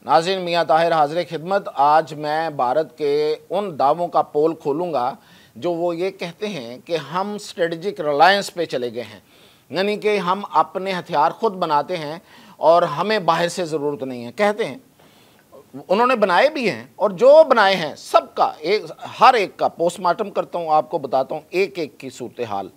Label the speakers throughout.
Speaker 1: नाज़रीन, मियाँ ताहिर हाज़िर खिदमत। आज मैं भारत के उन दावों का पोल खोलूँगा जो वो ये कहते हैं कि हम स्ट्रेटजिक रिलायंस पे चले गए हैं, यानी कि हम अपने हथियार खुद बनाते हैं और हमें बाहर से ज़रूरत नहीं है। कहते हैं, उन्होंने बनाए भी हैं और जो बनाए हैं सबका हर एक का पोस्टमार्टम करता हूँ, आपको बताता हूँ एक एक की सूरत हाल,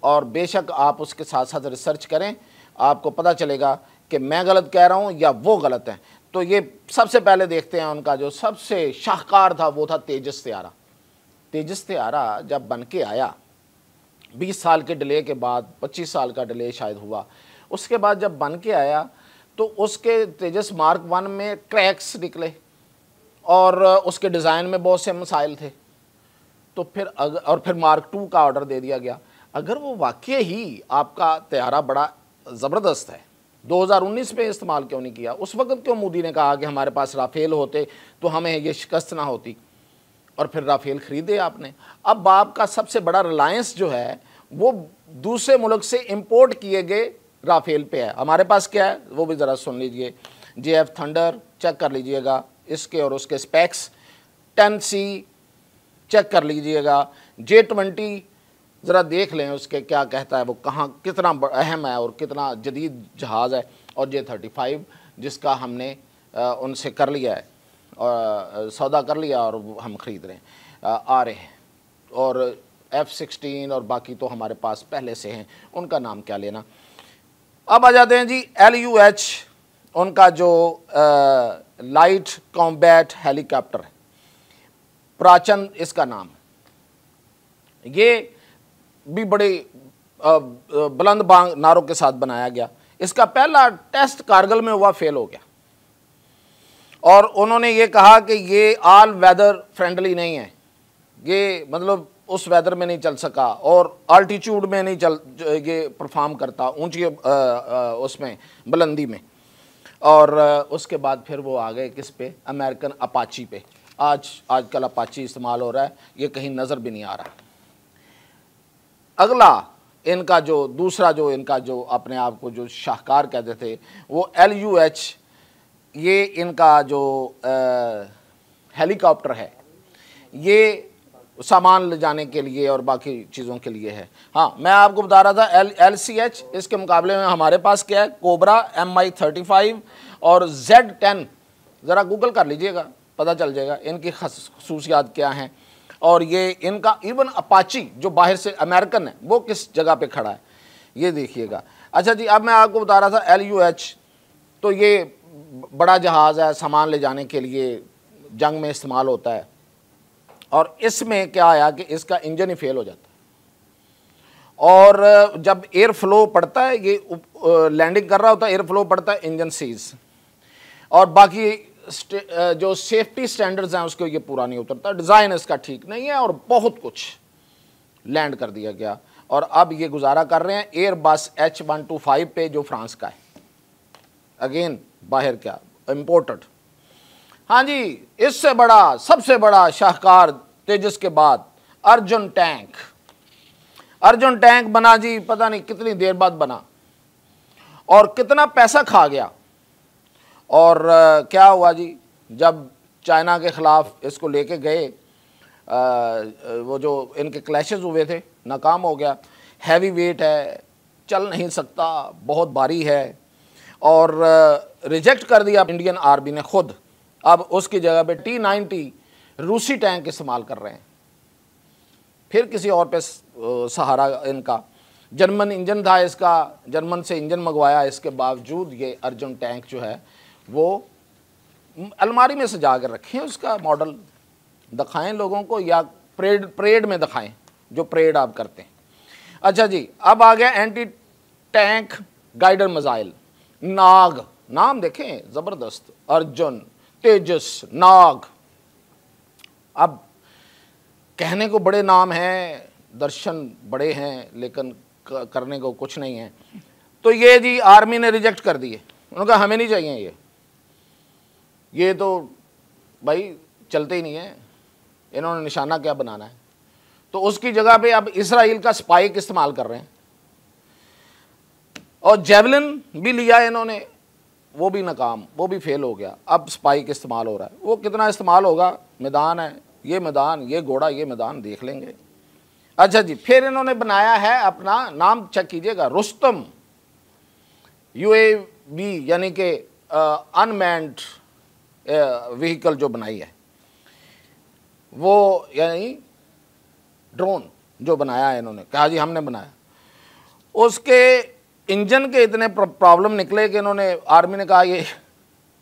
Speaker 1: और बेशक आप उसके साथ साथ रिसर्च करें, आपको पता चलेगा कि मैं गलत कह रहा हूँ या वो गलत है। तो ये सबसे पहले देखते हैं, उनका जो सबसे शाहकार था वो था तेजस तैयारा। तेजस तैयारा जब बन के आया 20 साल के डिले के बाद, 25 साल का डिले शायद हुआ, उसके बाद जब बन के आया तो उसके तेजस मार्क 1 में क्रैक्स निकले और उसके डिज़ाइन में बहुत से मसाइल थे। तो फिर मार्क 2 का ऑर्डर दे दिया गया। अगर वो वाकई ही आपका तैयारा बड़ा ज़बरदस्त है, 2019 में इस्तेमाल क्यों नहीं किया? उस वक्त क्यों मोदी ने कहा कि हमारे पास राफेल होते तो हमें ये शिकस्त ना होती, और फिर राफेल ख़रीदे आपने। अब आपका सबसे बड़ा रिलायंस जो है वो दूसरे मुल्क से इंपोर्ट किए गए राफेल पे है। हमारे पास क्या है वो भी ज़रा सुन लीजिए। JF थंडर चेक कर लीजिएगा, इसके और उसके स्पेक्स। 10C चेक कर लीजिएगा। J20 ज़रा देख लें उसके क्या कहता है, वो कहाँ कितना अहम है और कितना जदीद जहाज़ है। और J35 जिसका हमने उनसे कर लिया है और सौदा कर लिया और हम ख़रीद रहे हैं, आ रहे हैं। और F-16 और बाकी तो हमारे पास पहले से हैं, उनका नाम क्या लेना। अब आ जाते हैं जी LUH, उनका जो लाइट कॉम्बैट हेलीकॉप्टर है, प्राचन इसका नाम। ये भी बड़े बुलंद बांग नारों के साथ बनाया गया। इसका पहला टेस्ट कारगिल में हुआ, फेल हो गया, और उन्होंने ये कहा कि ये ऑल वेदर फ्रेंडली नहीं है, ये मतलब उस वेदर में नहीं चल सका और अल्टीट्यूड में नहीं ये परफॉर्म करता, ऊंची उसमें बुलंदी में। और उसके बाद फिर वो आ गए किस पे? अमेरिकन अपाची पे। आजकल अपाची इस्तेमाल हो रहा है, ये कहीं नज़र भी नहीं आ रहा। अगला इनका जो दूसरा जो इनका जो अपने आप को जो शाहकार कहते थे वो LUH, ये इनका जो हेलीकॉप्टर है, ये सामान ले जाने के लिए और बाकी चीज़ों के लिए है। हाँ, मैं आपको बता रहा था LCH, इसके मुकाबले में हमारे पास क्या है? कोबरा, MI-35 और Z10। ज़रा गूगल कर लीजिएगा, पता चल जाएगा इनकी खसूसियात क्या हैं। और ये इनका इवन अपाची जो बाहर से अमेरिकन है वो किस जगह पे खड़ा है, ये देखिएगा। अच्छा जी, अब मैं आपको बता रहा था LUH, तो ये बड़ा जहाज़ है, सामान ले जाने के लिए जंग में इस्तेमाल होता है। और इसमें क्या आया कि इसका इंजन ही फेल हो जाता है, और जब एयर फ्लो पड़ता है, ये लैंडिंग कर रहा होता है, एयर फ्लो पड़ता है, इंजन सीज, और बाकी जो सेफ्टी स्टैंडर्ड्स हैं उसको ये पूरा नहीं उतरता, डिज़ाइन इसका ठीक नहीं है, और बहुत कुछ लैंड कर दिया गया। और अब ये गुजारा कर रहे हैं एयरबस H125 पे जो फ्रांस का है, अगेन बाहर क्या, इम्पोर्टेड। हाँ जी, इससे बड़ा सबसे बड़ा शाहकार तेजस के बाद अर्जुन टैंक। अर्जुन टैंक बना जी, पता नहीं कितनी देर बाद बना और कितना पैसा खा गया। और क्या हुआ जी, जब चाइना के ख़िलाफ़ इसको लेके गए, वो जो इनके क्लैशेस हुए थे, नाकाम हो गया। हैवी वेट है, चल नहीं सकता, बहुत भारी है, और रिजेक्ट कर दिया इंडियन आर्मी ने खुद। अब उसकी जगह पे T-90 रूसी टैंक इस्तेमाल कर रहे हैं, फिर किसी और पे सहारा इनका। जर्मन इंजन था इसका, जर्मन से इंजन मंगवाया, इसके बावजूद ये अर्जुन टैंक जो है वो अलमारी में सजा कर रखें, उसका मॉडल दिखाएं लोगों को, या परेड में दिखाएं, जो परेड आप करते हैं। अच्छा जी, अब आ गया एंटी टैंक गाइडर मिसाइल नाग। नाम देखें ज़बरदस्त, अर्जुन, तेजस, नाग। अब कहने को बड़े नाम हैं, दर्शन बड़े हैं, लेकिन करने को कुछ नहीं है। तो ये जी आर्मी ने रिजेक्ट कर दिए, उन्होंने कहा हमें नहीं चाहिए ये तो भाई चलते ही नहीं है, इन्होंने निशाना क्या बनाना है। तो उसकी जगह पे अब इसराइल का स्पाइक इस्तेमाल कर रहे हैं, और जेवलिन भी लिया इन्होंने, वो भी नाकाम, वो भी फेल हो गया। अब स्पाइक इस्तेमाल हो रहा है, वो कितना इस्तेमाल होगा, मैदान है ये, मैदान ये घोड़ा, ये मैदान देख लेंगे। अच्छा जी, फिर इन्होंने बनाया है अपना, नाम चेक कीजिएगा, रुस्तम UAV, यानी कि अनमैन्ड व्हीकल जो बनाई है वो, यानी ड्रोन जो बनाया है इन्होंने, कहा जी हमने बनाया। उसके इंजन के इतने प्रॉब्लम निकले कि इन्होंने, आर्मी ने कहा ये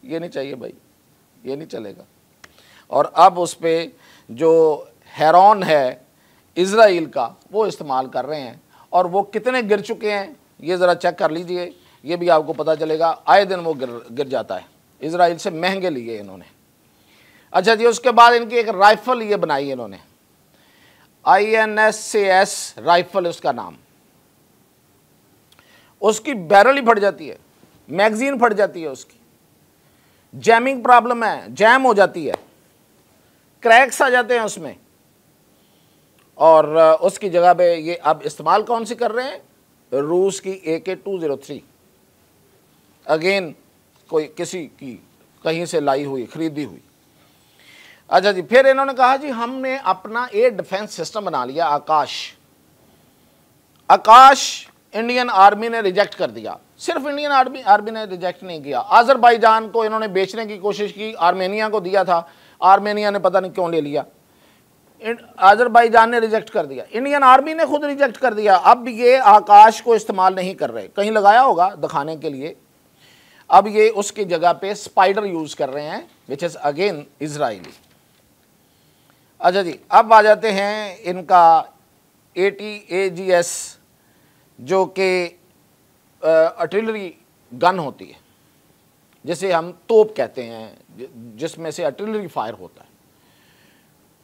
Speaker 1: नहीं चाहिए भाई, ये नहीं चलेगा। और अब उस पर जो हेरॉन है इज़राइल का, वो इस्तेमाल कर रहे हैं। और वो कितने गिर चुके हैं ये ज़रा चेक कर लीजिए, ये भी आपको पता चलेगा। आए दिन वो गिर जाता है। इज़राइल से महंगे लिए इन्होंने। अच्छा जी, उसके बाद इनकी एक राइफ़ल ये बनाई इन्होंने, INSAS राइफ़ल उसका नाम। उसकी बैरल ही फट जाती है, मैगजीन फट जाती है उसकी, जैमिंग प्रॉब्लम है, जैम हो जाती है, क्रैक्स आ जाते हैं उसमें। और उसकी जगह पे ये अब इस्तेमाल कौन सी कर रहे हैं, रूस की AK-203, अगेन कोई किसी की कहीं से लाई हुई, खरीदी हुई। अच्छा जी, फिर इन्होंने कहा जी हमने अपना एयर डिफेंस सिस्टम बना लिया, आकाश। आकाश इंडियन आर्मी ने रिजेक्ट कर दिया। सिर्फ इंडियन आर्मी ने रिजेक्ट नहीं किया, अजरबैजान को इन्होंने बेचने की कोशिश की, आर्मेनिया को दिया था, आर्मेनिया ने पता नहीं क्यों ले लिया, अजरबैजान ने रिजेक्ट कर दिया, इंडियन आर्मी ने खुद रिजेक्ट कर दिया। अब ये आकाश को इस्तेमाल नहीं कर रहे, कहीं लगाया होगा दिखाने के लिए। अब ये उसकी जगह पे स्पाइडर यूज कर रहे हैं, विच इज अगेन इजराइली। अच्छा जी, अब आ जाते हैं इनका ATAGS, जो कि आर्टिलरी गन होती है, जिसे हम तोप कहते हैं, जिसमें से आर्टिलरी फायर होता है।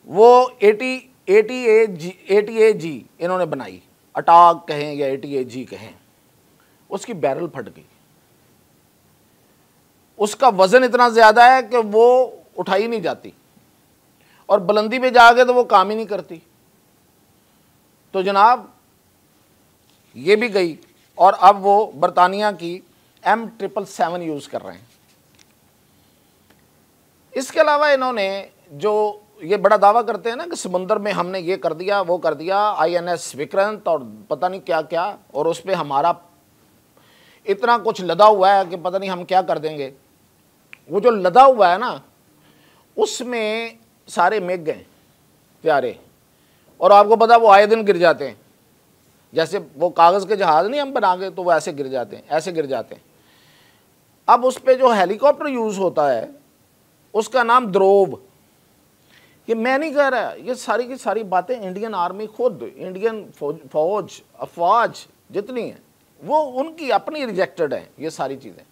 Speaker 1: वो ATAG इन्होंने बनाई, अटाक कहें या ATAG कहें। उसकी बैरल फट गई, उसका वजन इतना ज़्यादा है कि वो उठाई नहीं जाती, और बुलंदी पे जाके तो वो काम ही नहीं करती। तो जनाब ये भी गई, और अब वो बरतानिया की M777 यूज़ कर रहे हैं। इसके अलावा इन्होंने जो ये बड़ा दावा करते हैं ना कि समुद्र में हमने ये कर दिया, वो कर दिया, INS विक्रांत और पता नहीं क्या क्या, और उस पर हमारा इतना कुछ लदा हुआ है कि पता नहीं हम क्या कर देंगे। वो जो लदा हुआ है ना, उसमें सारे मेघ गए प्यारे, और आपको पता वो आए दिन गिर जाते हैं। जैसे वो कागज़ के जहाज़ नहीं हम बना के, तो वो ऐसे गिर जाते हैं, ऐसे गिर जाते हैं। अब उस पर जो हेलीकॉप्टर यूज़ होता है उसका नाम द्रोव। ये मैं नहीं कह रहा, ये सारी की सारी बातें इंडियन आर्मी खुद, इंडियन फौज अफवाज जितनी है वो उनकी अपनी रिजेक्टेड है ये सारी चीज़ें।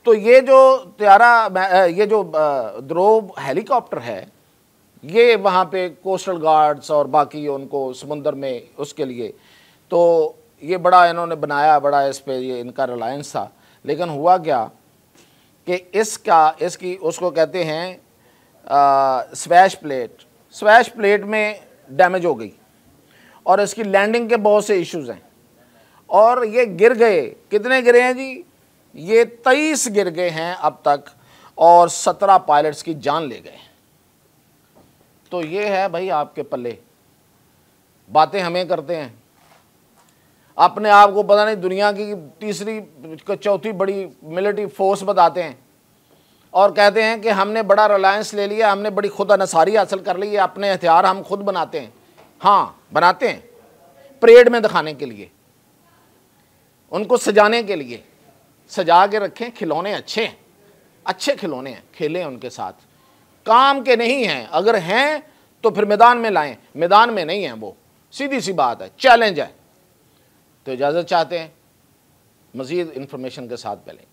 Speaker 1: तो ये जो ये जो द्रोव हेलीकॉप्टर है, ये वहाँ पे कोस्टल गार्ड्स और बाकी उनको समुंदर में उसके लिए, तो ये बड़ा इन्होंने बनाया, बड़ा इस पे ये इनका रिलायंस था। लेकिन हुआ क्या कि इसकी उसको कहते हैं स्वैश प्लेट में डैमेज हो गई, और इसकी लैंडिंग के बहुत से इश्यूज हैं, और ये गिर गए। कितने गिरे हैं जी? ये 23 गिर गए हैं अब तक, और 17 पायलट्स की जान ले गए। तो ये है भाई आपके पल्ले, बातें हमें करते हैं, अपने आप को पता नहीं दुनिया की तीसरी चौथी बड़ी मिलिट्री फोर्स बताते हैं, और कहते हैं कि हमने बड़ा रिलायंस ले लिया, हमने बड़ी खुद अनसारी हासिल कर ली है, अपने हथियार हम खुद बनाते हैं। हाँ बनाते हैं, परेड में दिखाने के लिए, उनको सजाने के लिए सजा के रखें। खिलौने अच्छे खिलौने हैं, खेलें उनके साथ, काम के नहीं हैं। अगर हैं तो फिर मैदान में लाएं, मैदान में नहीं हैं वो, सीधी सी बात है, चैलेंज है। तो इजाज़त चाहते हैं, मज़ीद इंफॉर्मेशन के साथ पहले।